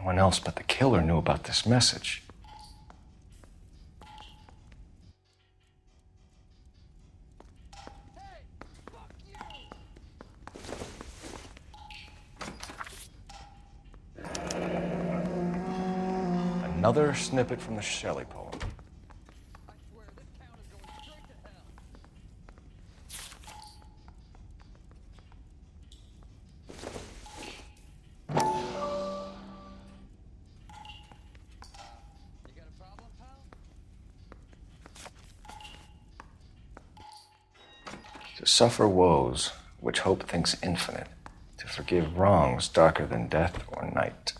No one else but the killer knew about this message. Another snippet from the Shelley poem. I swear, this town is going straight to hell. You got a problem, pal? To suffer woes which hope thinks infinite, to forgive wrongs darker than death or night.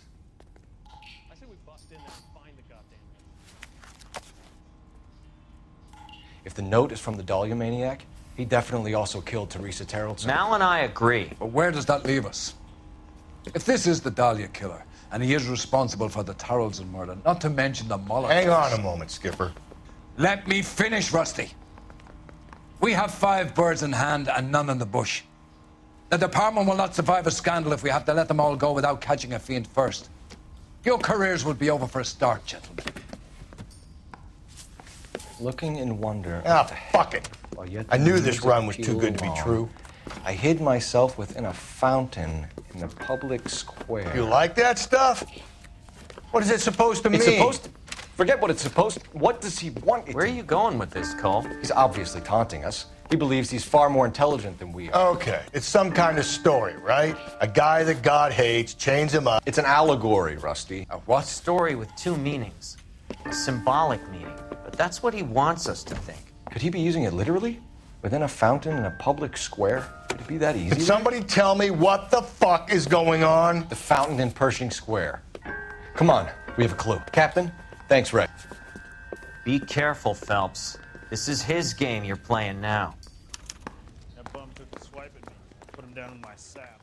I say we bust in there and find the goddamn thing. If the note is from the Dahlia maniac, he definitely also killed Teresa Terrellson. Mal and I agree. But where does that leave us? If this is the Dahlia killer, and he is responsible for the Tarrelson murder, not to mention the Muller Hang case- on a moment, Skipper. Let me finish, Rusty. We have 5 birds in hand and none in the bush. The department will not survive a scandal if we have to let them all go without catching a fiend first. Your careers will be over for a start, gentlemen. Looking in wonder. Ah, fuck it. While yet I the knew this news run was too appealed good to be along, true. I hid myself within a fountain in the public square. You like that stuff? What is it supposed to mean? It's supposed to... Forget what it's supposed to... What does he want it Where are to... you going with this, Cole? He's obviously taunting us. He believes he's far more intelligent than we are. Okay, it's some kind of story, right? A guy that God hates, chains him up. It's an allegory, Rusty. A what? Story with 2 meanings. A symbolic meaning. But that's what he wants us to think. Could he be using it literally? Within a fountain in a public square? Could it be that easy? Can somebody tell me what the fuck is going on? The fountain in Pershing Square. Come on, we have a clue. Captain, thanks, Ray. Be careful, Phelps. This is his game you're playing now. That bum took a swipe at me. Put him down in my sap.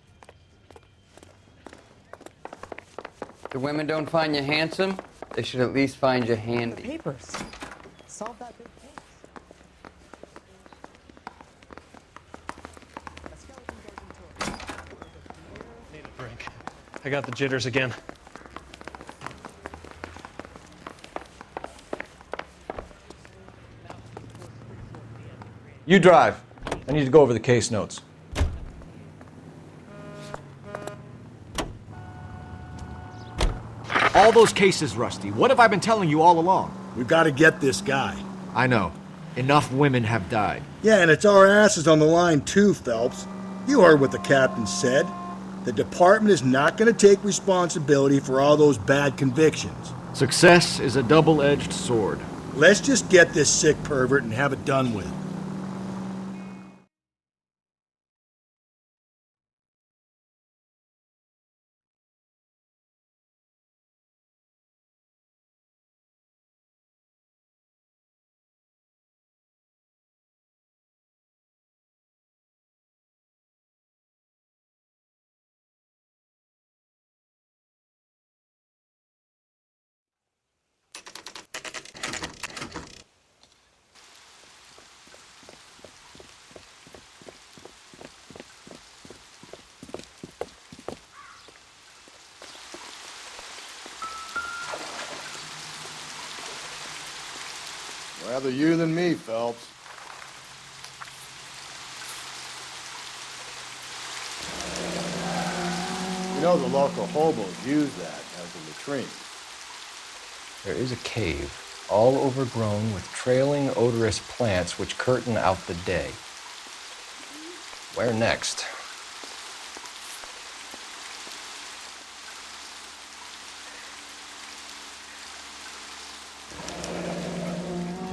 The women don't find you handsome, they should at least find you handy. Papers. Solve that big case. A skeleton goes into a Need a drink. I got the jitters again. You drive. I need to go over the case notes. All those cases, Rusty. What have I been telling you all along? We've got to get this guy. I know. Enough women have died. Yeah, and it's our asses on the line too, Phelps. You heard what the captain said. The department is not going to take responsibility for all those bad convictions. Success is a double-edged sword. Let's just get this sick pervert and have it done with. Rather you than me, Phelps. You know the local hobos use that as a latrine. There is a cave, all overgrown with trailing, odorous plants which curtain out the day. Where next?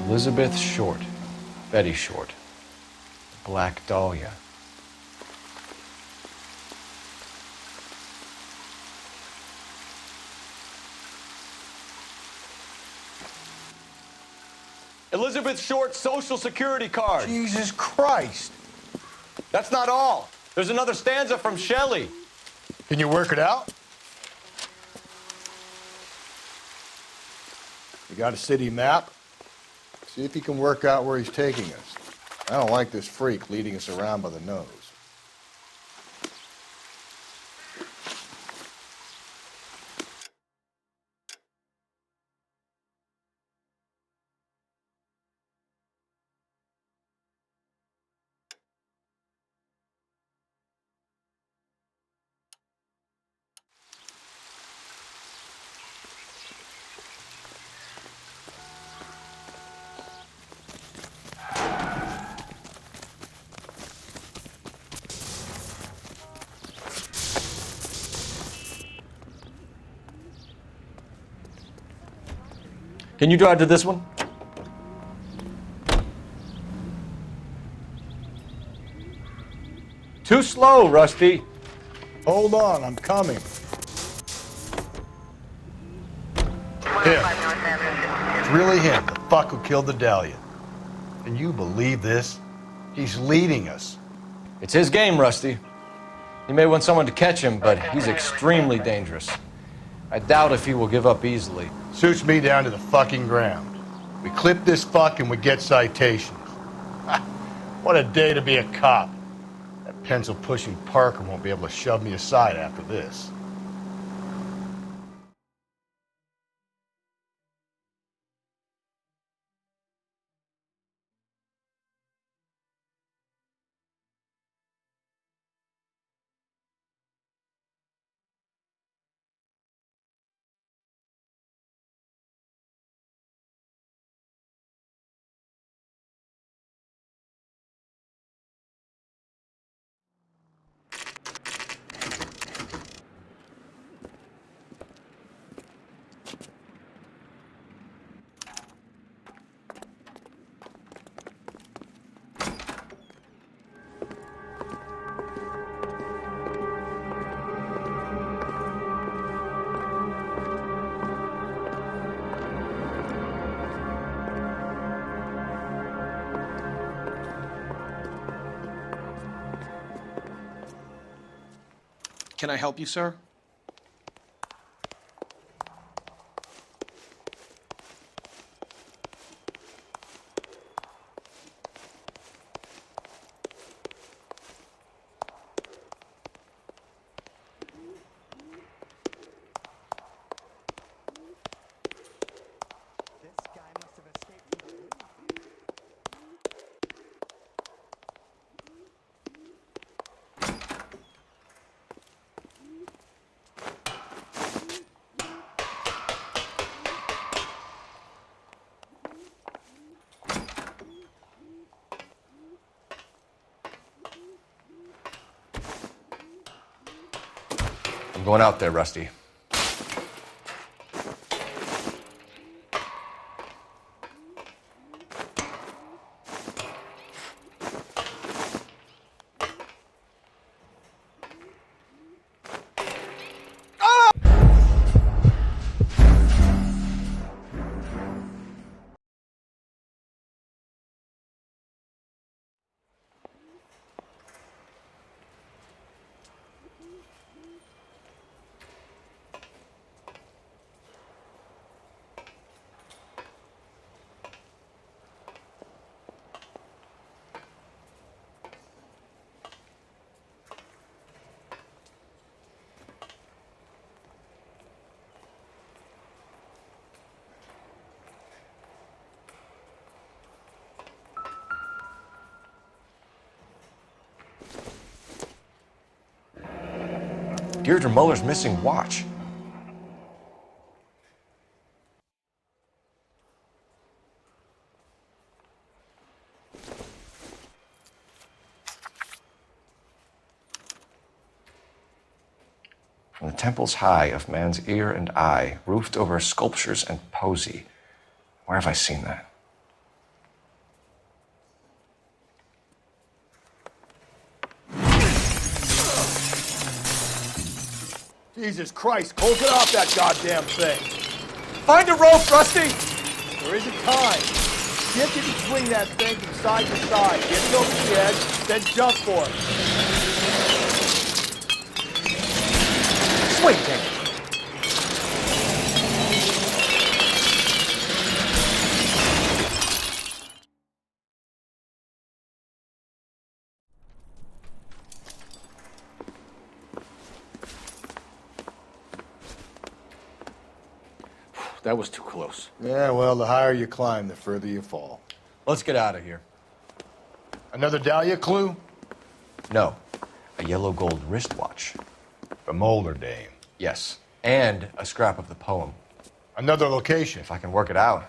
Elizabeth Short, Betty Short, Black Dahlia. Elizabeth Short's Social Security card. Jesus Christ. That's not all. There's another stanza from Shelley. Can you work it out? You got a city map? See if you can work out where he's taking us. I don't like this freak leading us around by the nose. Can you drive to this one? Too slow, Rusty. Hold on, I'm coming. Him. It's really him, the fuck who killed the Dahlia. Can you believe this? He's leading us. It's his game, Rusty. He may want someone to catch him, but he's extremely dangerous. I doubt if he will give up easily. Suits me down to the fucking ground. We clip this fuck and we get citations. What a day to be a cop. That pencil-pushing Parker won't be able to shove me aside after this. Can I help you, sir? This guy must have escaped from the I'm going out there, Rusty. Deirdre Muller's missing watch. From the temples high of man's ear and eye, roofed over sculptures and poesy. Where have I seen that? Jesus Christ, close it off that goddamn thing. Find a rope, Rusty! There isn't time. See if you can swing that thing from side to side. Get it over the edge, then jump for it. Swing, King. That was too close. Yeah, well, the higher you climb, the further you fall. Let's get out of here. Another Dahlia clue? No, a yellow gold wristwatch. The Molar Dame. Yes, and a scrap of the poem. Another location. If I can work it out.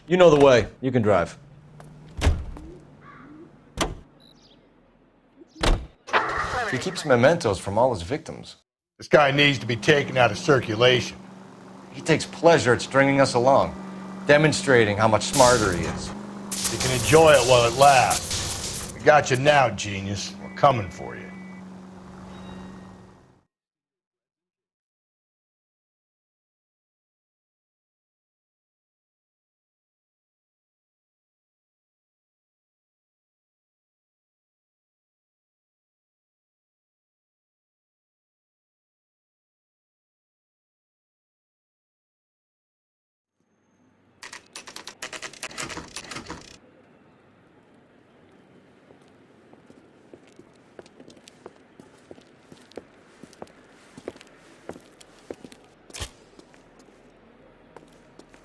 You know the way. You can drive. He keeps mementos from all his victims. This guy needs to be taken out of circulation. He takes pleasure at stringing us along, demonstrating how much smarter he is. You can enjoy it while it lasts. We got you now, genius. We're coming for you.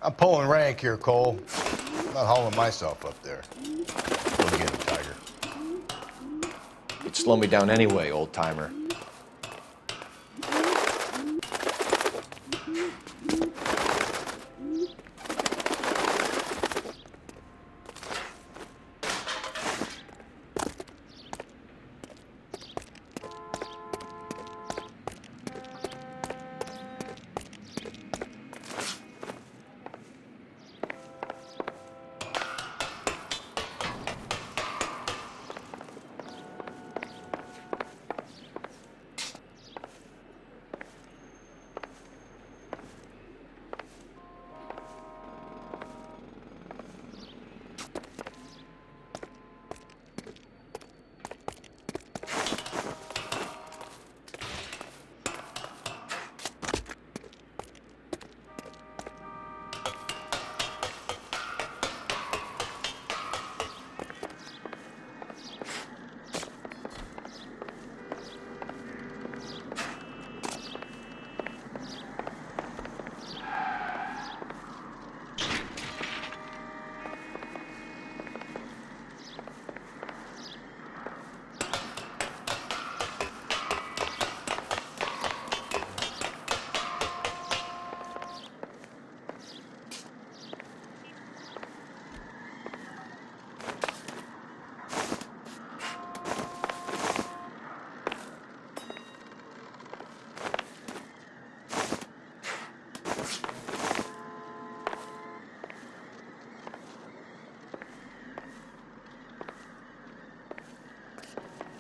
I'm pulling rank here, Cole. I'm not hauling myself up there. Go get him, Tiger. You'd slow me down anyway, old-timer.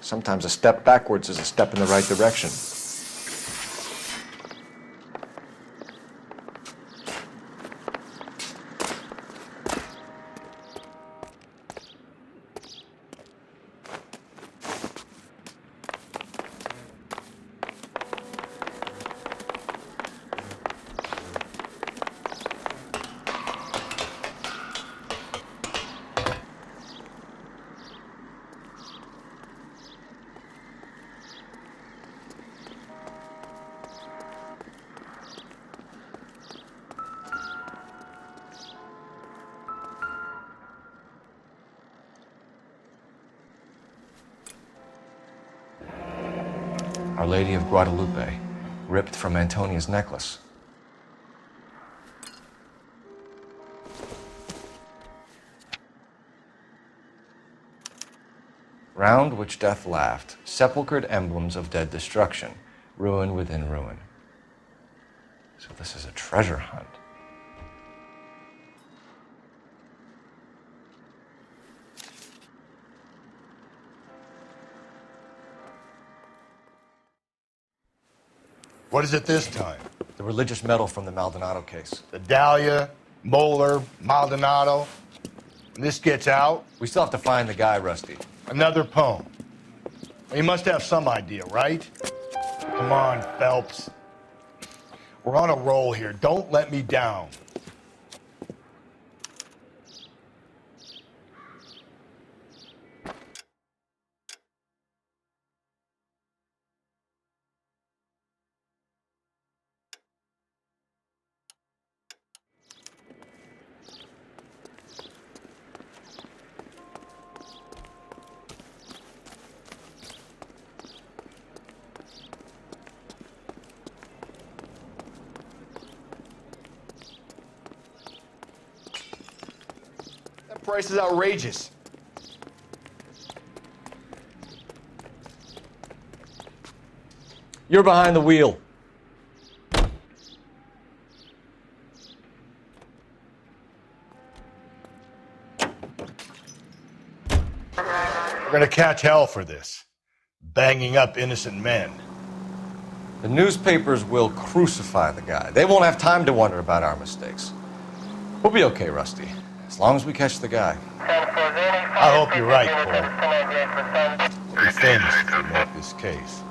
Sometimes a step backwards is a step in the right direction. Our Lady of Guadalupe, ripped from Antonia's necklace. Round which death laughed, sepulchred emblems of dead destruction, ruin within ruin. So this is a treasure hunt. What is it this time? The religious medal from the Maldonado case. The Dahlia, Moeller, Maldonado. When this gets out... We still have to find the guy, Rusty. Another poem. Well, you must have some idea, right? Come on, Phelps. We're on a roll here. Don't let me down. price is outrageous. You're behind the wheel. We're gonna catch hell for this. Banging up innocent men. The newspapers will crucify the guy. They won't have time to wonder about our mistakes. We'll be okay, Rusty, as long as we catch the guy. I hope you're right, Cole. We'll be famous if we make this case.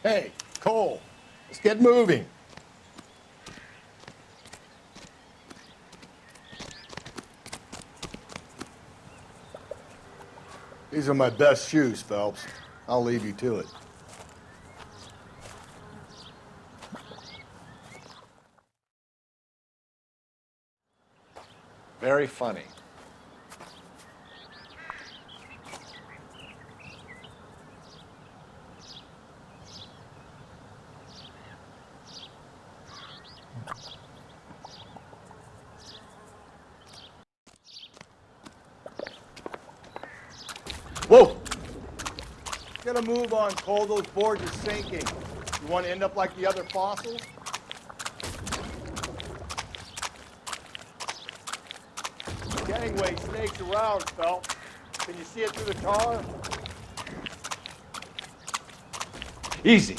Hey, Cole, let's get moving. These are my best shoes, Phelps. I'll leave you to it. Very funny. Whoa! Get a move on, Cole. Those boards are sinking. You want to end up like the other fossils? Gangway snakes around, Phelps. Can you see it through the tar? Easy.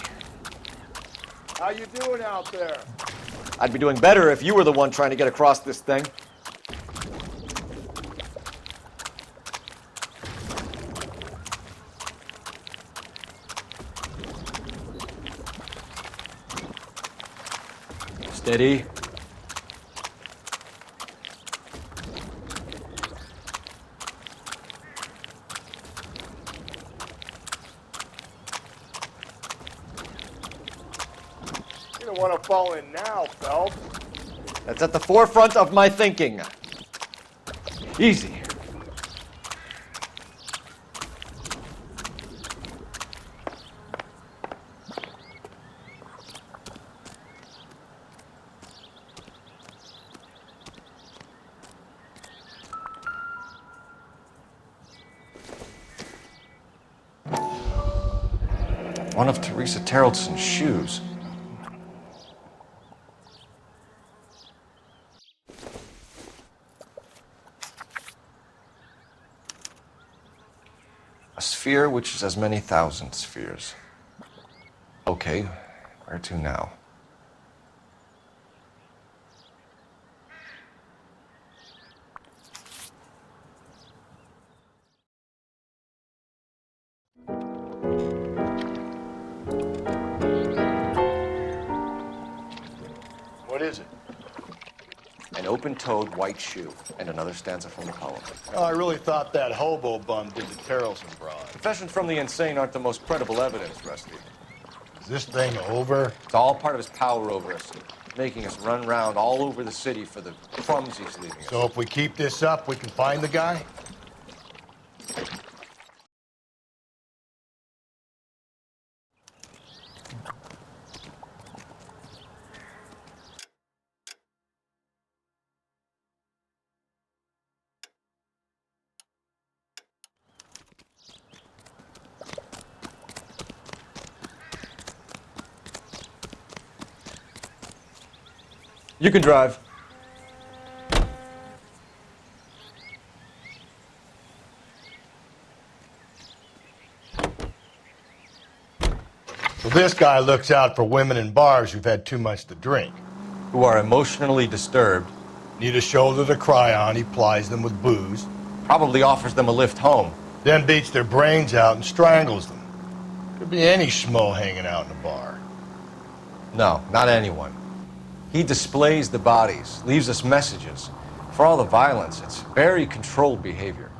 How you doing out there? I'd be doing better if you were the one trying to get across this thing. Steady. You don't want to fall in now, Phelps. That's at the forefront of my thinking. Easy. One of Teresa Terreldson's shoes. A sphere which is as many thousand spheres. Okay, where to now? What is it? An open-toed white shoe, and another stanza from the poem. Oh, I really thought that hobo bum did the Terrelson broad. Confessions from the insane aren't the most credible evidence, Rusty. Is this thing over? It's all part of his power over us, making us run round all over the city for the crumbs he's leaving us. So if we keep this up, we can find the guy? You can drive. So this guy looks out for women in bars who've had too much to drink. Who are emotionally disturbed. Need a shoulder to cry on, he plies them with booze. Probably offers them a lift home. Then beats their brains out and strangles them. Could be any schmo hanging out in a bar. No, not anyone. He displays the bodies, leaves us messages. For all the violence, it's very controlled behavior.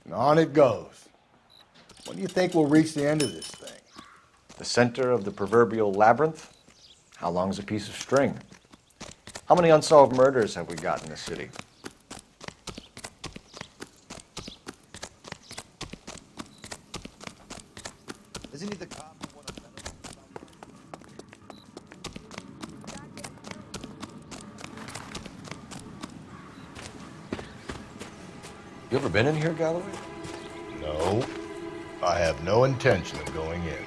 And on it goes. When do you think we'll reach the end of this thing? The center of the proverbial labyrinth? How long's a piece of string? How many unsolved murders have we got in the city? Isn't he the cop who won a medal? You ever been in here, Galloway? No. I have no intention of going in.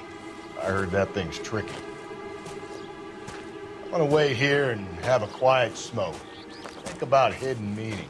I heard that thing's tricky. I'm gonna wait here and have a quiet smoke. Think about hidden meanings.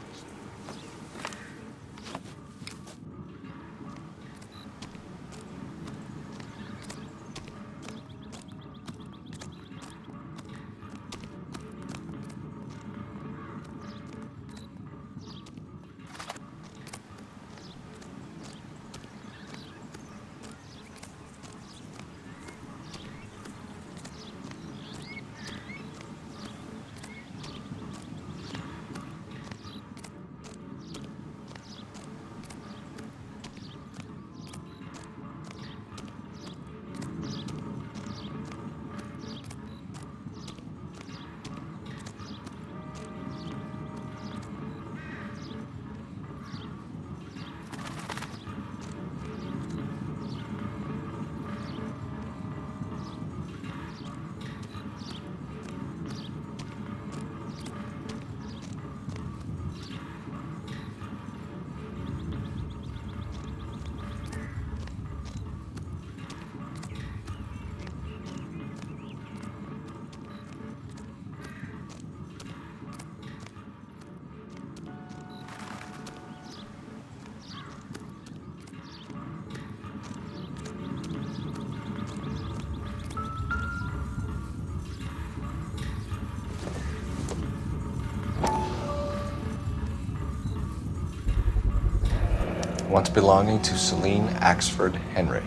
Once belonging to Celine Axford Henry.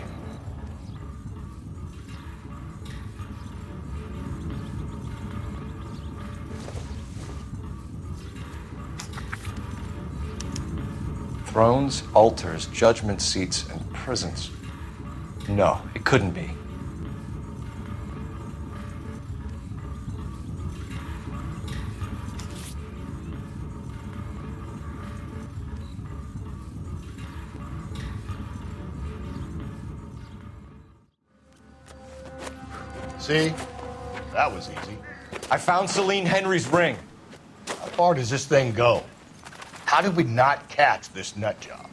Thrones, altars, judgment seats, and prisons. No, it couldn't be. See? That was easy. I found Celine Henry's ring. How far does this thing go? How did we not catch this nut job?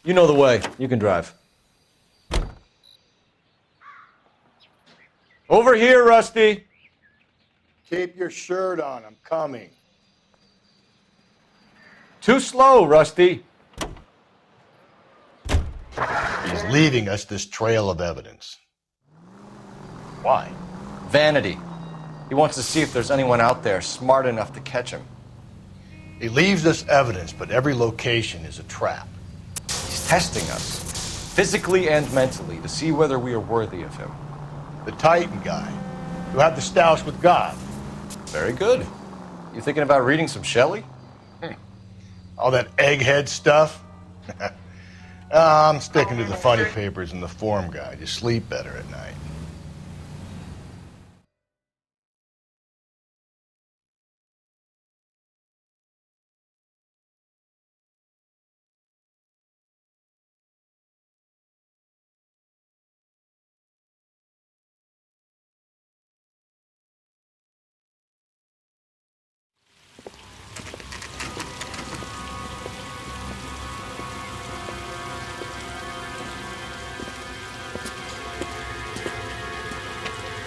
You know the way. You can drive. Over here, Rusty. Keep your shirt on. I'm coming. Too slow, Rusty. He's leaving us this trail of evidence. Why? Vanity. He wants to see if there's anyone out there smart enough to catch him. He leaves us evidence, but every location is a trap. He's testing us, physically and mentally, to see whether we are worthy of him. The Titan guy, who had the stoush with God. Very good. You thinking about reading some Shelley? All that egghead stuff? I'm sticking to the funny papers and the form guide. You sleep better at night.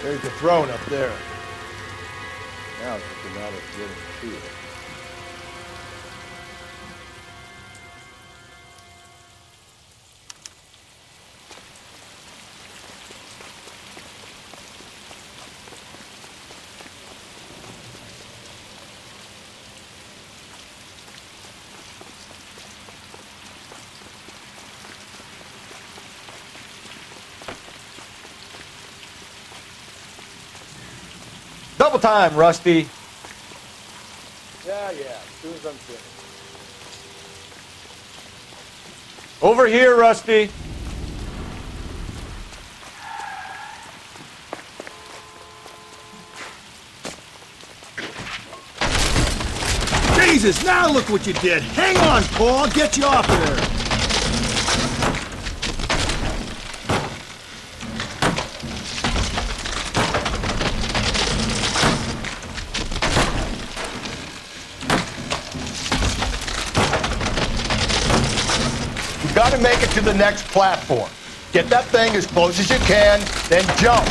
There's the throne up there. Now it's just a matter of getting to it. Double time, Rusty. Yeah, as soon as I'm finished. Over here, Rusty. Jesus, now look what you did. Hang on, Paul. I'll get you off of there. You gotta make it to the next platform. Get that thing as close as you can, then jump.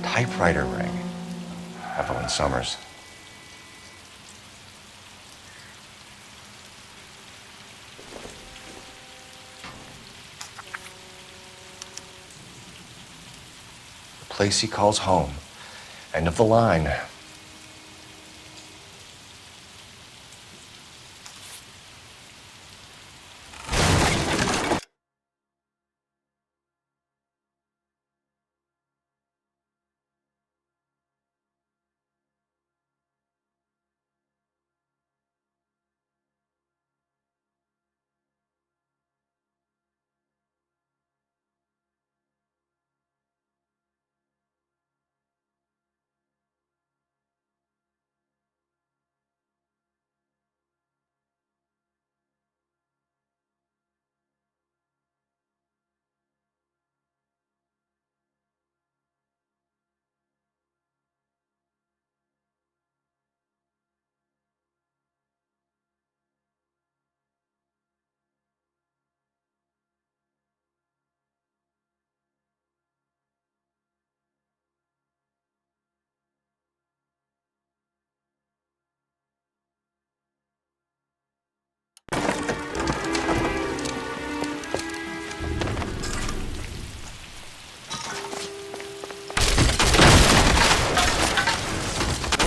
Typewriter ring. Evelyn Summers. The place he calls home. End of the line.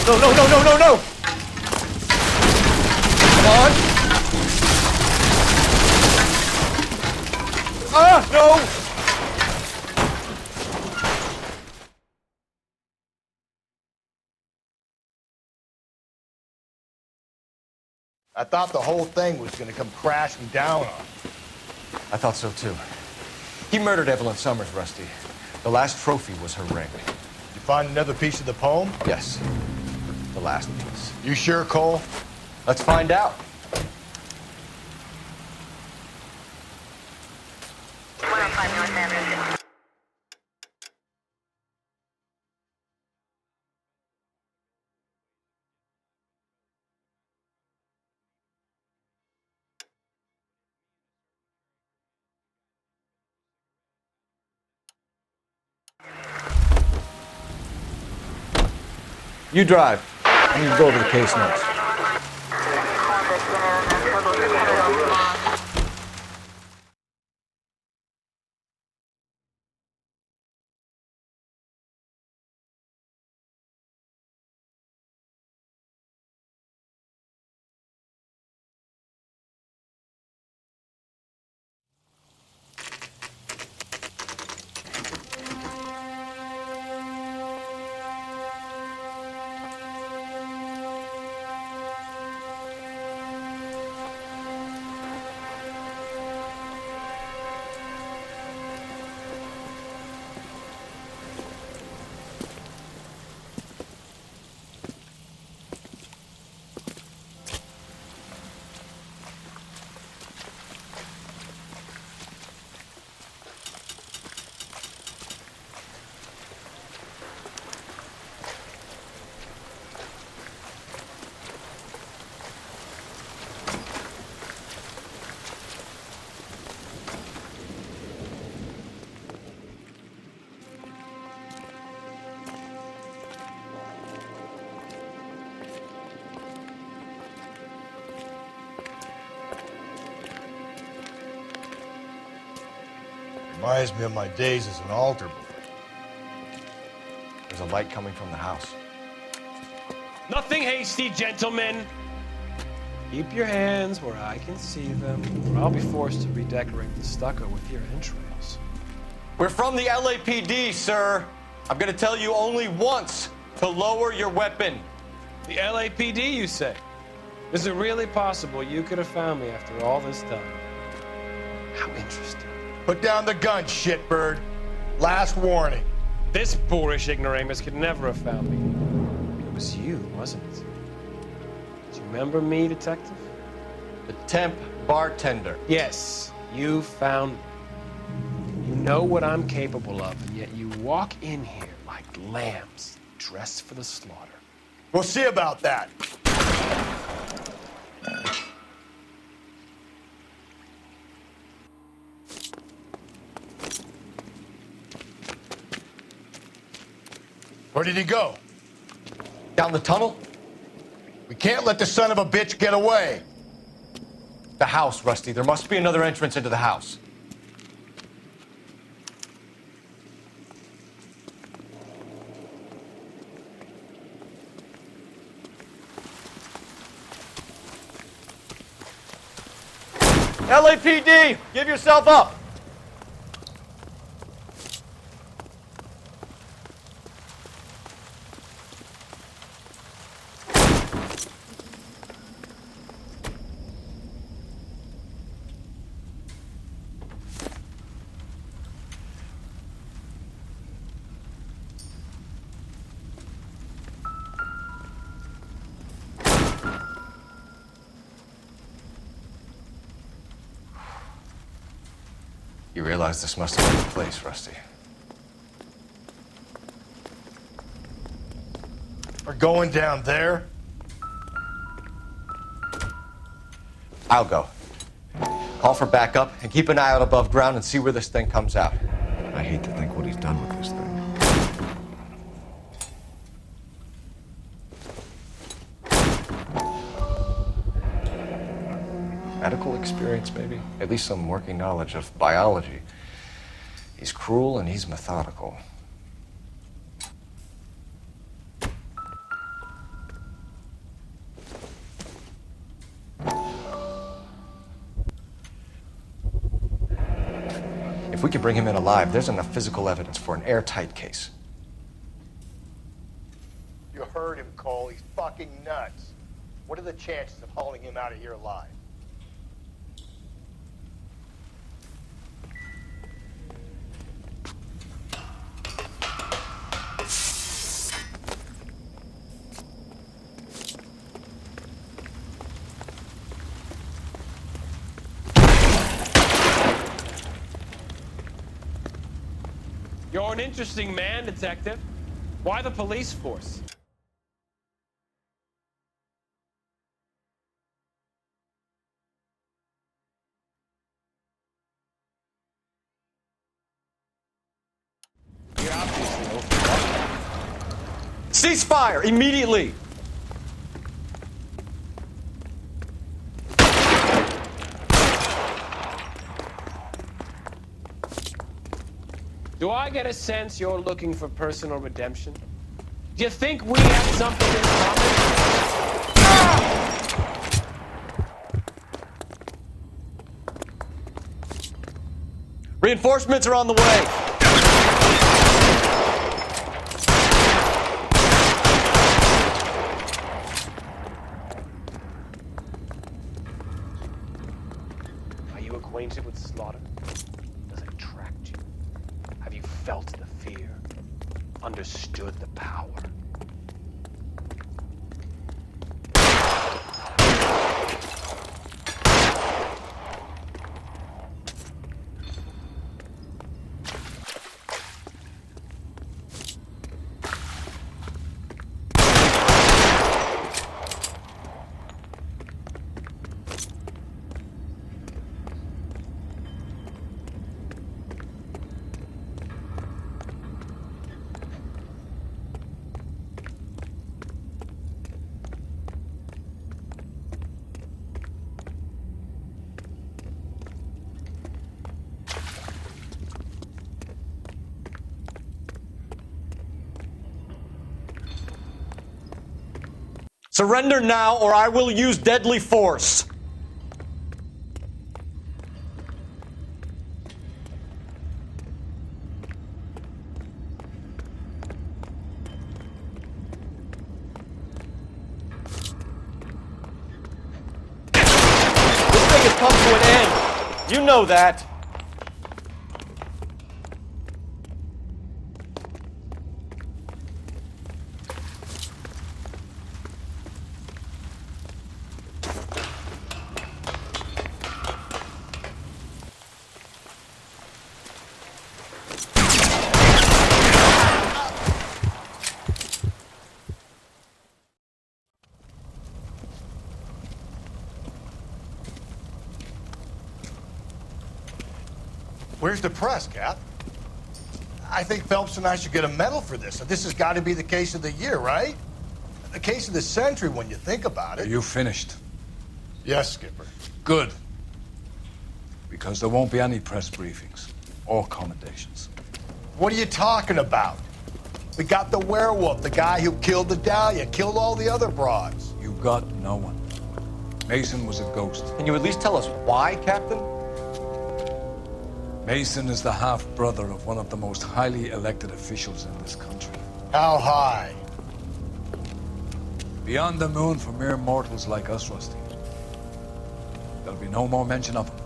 No, no, no, no, no, no! Come on! Ah, no! I thought the whole thing was gonna come crashing down on you. I thought so too. He murdered Evelyn Summers, Rusty. The last trophy was her ring. You find another piece of the poem? Yes. The last piece. You sure, Cole? Let's find out. You drive. I need to go over the case notes. Reminds me of my days as an altar boy. There's a light coming from the house. Nothing hasty, gentlemen. Keep your hands where I can see them, or I'll be forced to redecorate the stucco with your entrails. We're from the LAPD, sir. I'm gonna tell you only once to lower your weapon. The LAPD, you say? Is it really possible you could have found me after all this time? How interesting. Put down the gun, shitbird. Last warning. This boorish ignoramus could never have found me. It was you, wasn't it? Do you remember me, detective? The temp bartender. Yes, you found me. You know what I'm capable of, and yet you walk in here like lambs dressed for the slaughter. We'll see about that. Where did he go? Down the tunnel? We can't let the son of a bitch get away. The house, Rusty. There must be another entrance into the house. LAPD! Give yourself up! You realize this must have been the place, Rusty. We're going down there? I'll go. Call for backup and keep an eye out above ground and see where this thing comes out. I hate to think what he's done with this thing. Medical experience, maybe? At least some working knowledge of biology. He's cruel and he's methodical. If we can bring him in alive, there's enough physical evidence for an airtight case. You heard him, Cole. He's fucking nuts. What are the chances of hauling him out of here alive? You're an interesting man, Detective. Why the police force? You're obviously overwhelmed. Ceasefire immediately! Do I get a sense you're looking for personal redemption? Do you think we have something in common? Reinforcements are on the way. Are you acquainted with slaughter? Does it attract you? Have you felt the fear? Understood the power? Surrender now, or I will use deadly force. This thing has come to an end. You know that. Where's the press, Cap? I think Phelps and I should get a medal for this. This has got to be the case of the year, right? The case of the century when you think about it. Are you finished? Yes, Skipper. Good. Because there won't be any press briefings or commendations. What are you talking about? We got the werewolf, the guy who killed the Dahlia, killed all the other broads. You got no one. Mason was a ghost. Can you at least tell us why, Captain? Mason is the half-brother of one of the most highly elected officials in this country. How high? Beyond the moon for mere mortals like us, Rusty. There'll be no more mention of him.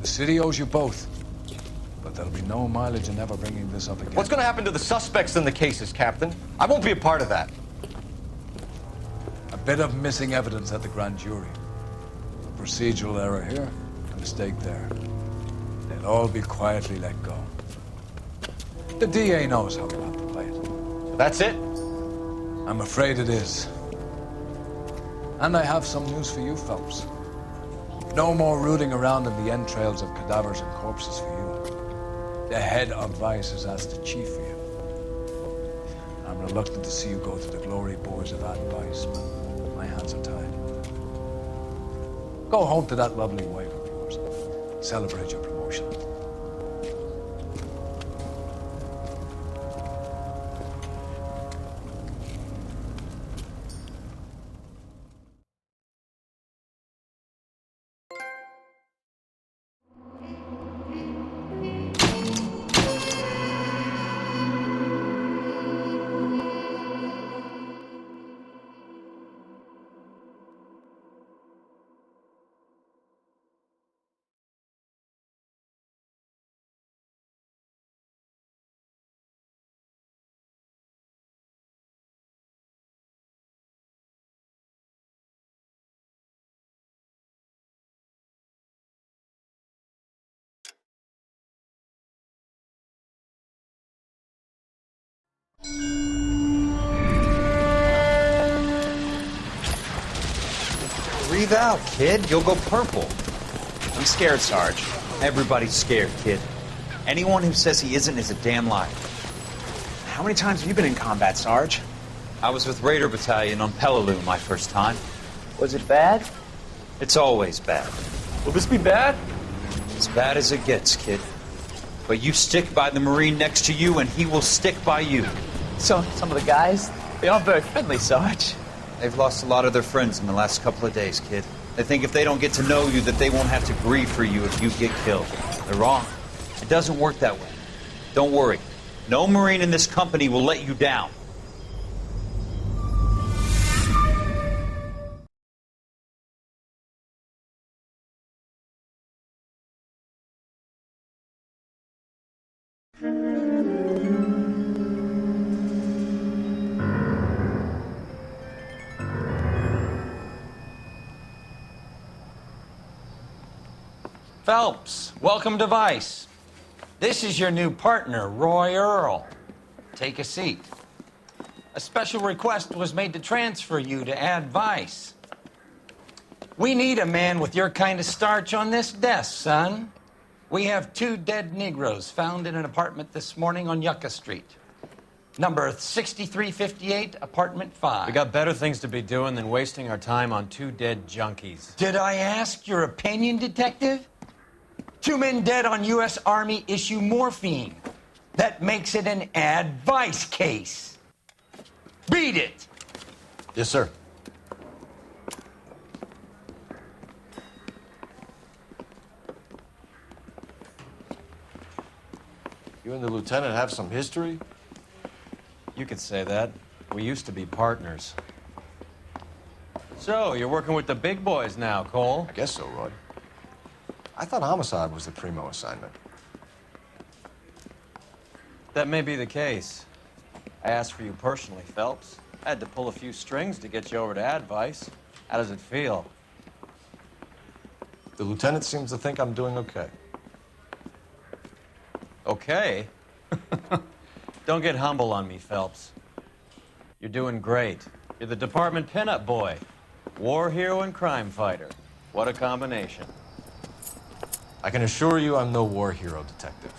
The city owes you both. But there'll be no mileage in ever bringing this up again. What's going to happen to the suspects in the cases, Captain? I won't be a part of that. A bit of missing evidence at the grand jury. A procedural error here, a mistake there. They'll all be quietly let go. The DA knows how we want to play it. That's it? I'm afraid it is. And I have some news for you, Phelps. No more rooting around in the entrails of cadavers and corpses for you. The head of Vice has asked the chief for you. I'm reluctant to see you go to the glory boards of that Vice, but my hands are tied. Go home to that lovely wife of yours. Celebrate your promotion. Breathe out, kid. You'll go purple. I'm scared, Sarge. Everybody's scared, kid. Anyone who says he isn't is a damn liar. How many times have you been in combat, Sarge? I was with Raider Battalion on Peleliu my first time. Was it bad? It's always bad. Will this be bad? As bad as it gets, kid. But you stick by the Marine next to you, and he will stick by you. So, some of the guys, they aren't very friendly, Sarge. They've lost a lot of their friends in the last couple of days, kid. They think if they don't get to know you, that they won't have to grieve for you if you get killed. They're wrong. It doesn't work that way. Don't worry. No Marine in this company will let you down. Phelps, welcome to Vice. This is your new partner, Roy Earl. Take a seat. A special request was made to transfer you to Ad Vice. We need a man with your kind of starch on this desk, son. We have 2 dead Negroes found in an apartment this morning on Yucca Street. Number 6358, apartment 5. We got better things to be doing than wasting our time on 2 dead junkies. Did I ask your opinion, detective? 2 men dead on U.S. Army issue morphine. That makes it an advice case. Beat it! Yes, sir. You and the lieutenant have some history? You could say that. We used to be partners. So, you're working with the big boys now, Cole? I guess so, Roy. I thought homicide was the primo assignment. That may be the case. I asked for you personally, Phelps. I had to pull a few strings to get you over to Advice. How does it feel? The lieutenant seems to think I'm doing okay. Okay? Don't get humble on me, Phelps. You're doing great. You're the department pinup boy. War hero and crime fighter. What a combination. I can assure you I'm no war hero, detective.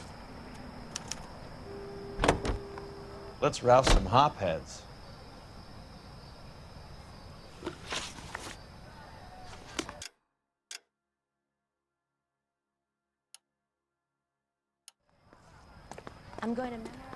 Let's rouse some hopheads. I'm going to memorize.